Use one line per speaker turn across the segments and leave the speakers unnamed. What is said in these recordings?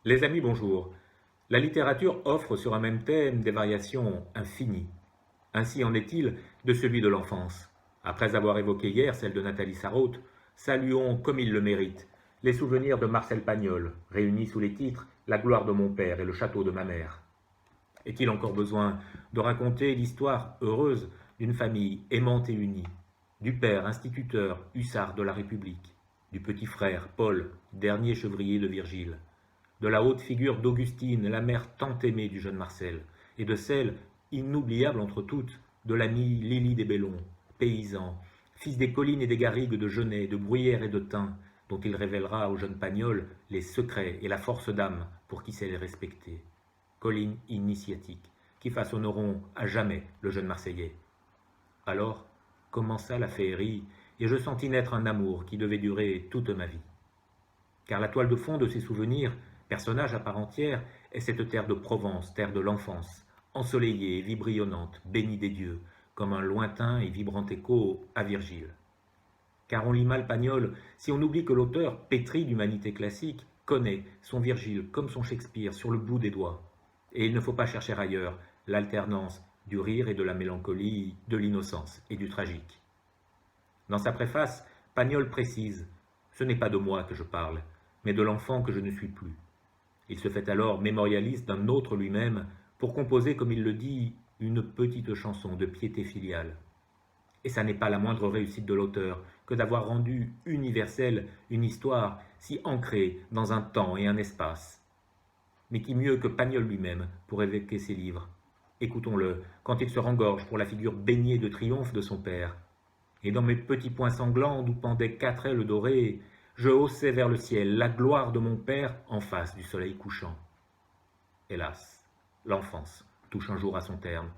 Les amis, bonjour. La littérature offre sur un même thème des variations infinies. Ainsi en est-il de celui de l'enfance. Après avoir évoqué hier celle de Nathalie Sarraute, saluons comme il le mérite les souvenirs de Marcel Pagnol, réunis sous les titres La gloire de mon père et le château de ma mère. Est-il encore besoin de raconter l'histoire heureuse d'une famille aimante et unie, du père instituteur, hussard de la République, du petit frère, Paul, dernier chevrier de Virgile, de la haute figure d'Augustine, la mère tant aimée du jeune Marcel, et de celle, inoubliable entre toutes, de l'ami Lily des Bellons, paysan, fils des collines et des garrigues de Genêt, de Bruyères et de Thym, dont il révélera au jeune Pagnol les secrets et la force d'âme pour qui sait les respecter. Collines initiatiques, qui façonneront à jamais le jeune Marseillais. Alors commença la féerie, et je sentis naître un amour qui devait durer toute ma vie. Car la toile de fond de ses souvenirs, personnage à part entière, est cette terre de Provence, terre de l'enfance, ensoleillée et vibrillonnante, bénie des dieux, comme un lointain et vibrant écho à Virgile. Car on lit mal Pagnol si on oublie que l'auteur, pétri d'humanité classique, connaît son Virgile comme son Shakespeare sur le bout des doigts. Et il ne faut pas chercher ailleurs l'alternance du rire et de la mélancolie, de l'innocence et du tragique. Dans sa préface, Pagnol précise « Ce n'est pas de moi que je parle, mais de l'enfant que je ne suis plus ». Il se fait alors mémorialiste d'un autre lui-même pour composer, comme il le dit, une petite chanson de piété filiale. Et ça n'est pas la moindre réussite de l'auteur que d'avoir rendu universelle une histoire si ancrée dans un temps et un espace. Mais qui mieux que Pagnol lui-même pour évoquer ses livres? Écoutons-le quand il se rengorge pour la figure baignée de triomphe de son père. Et dans mes petits poings sanglants d'où pendaient 4 ailes dorées, je haussais vers le ciel la gloire de mon père en face du soleil couchant. Hélas, l'enfance touche un jour à son terme.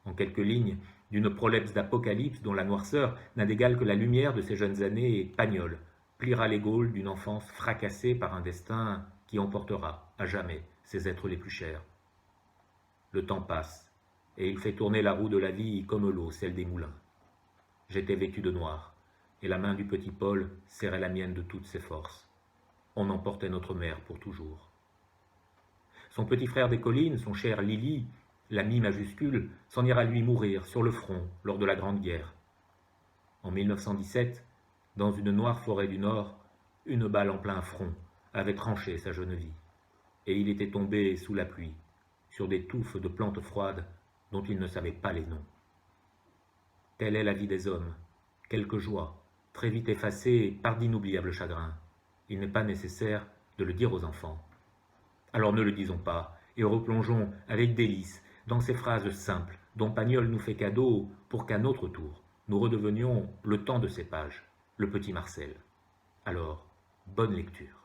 En quelques lignes, d'une prolepse d'apocalypse dont la noirceur n'a d'égal que la lumière de ses jeunes années, Pagnol pliera les Gaules d'une enfance fracassée par un destin qui emportera à jamais ses êtres les plus chers. Le temps passe, et il fait tourner la roue de la vie comme l'eau, celle des moulins. J'étais vêtu de noir, et la main du petit Paul serrait la mienne de toutes ses forces. On emportait notre mère pour toujours. Son petit frère des collines, son cher Lily, l'ami majuscule, s'en ira lui mourir sur le front lors de la Grande Guerre. En 1917, dans une noire forêt du Nord, une balle en plein front avait tranché sa jeune vie, et il était tombé sous la pluie, sur des touffes de plantes froides dont il ne savait pas les noms. Telle est la vie des hommes, quelques joies, très vite effacées par d'inoubliables chagrins. Il n'est pas nécessaire de le dire aux enfants. Alors ne le disons pas, et replongeons avec délice dans ces phrases simples dont Pagnol nous fait cadeau pour qu'à notre tour, nous redevenions le temps de ces pages, le petit Marcel. Alors, bonne lecture.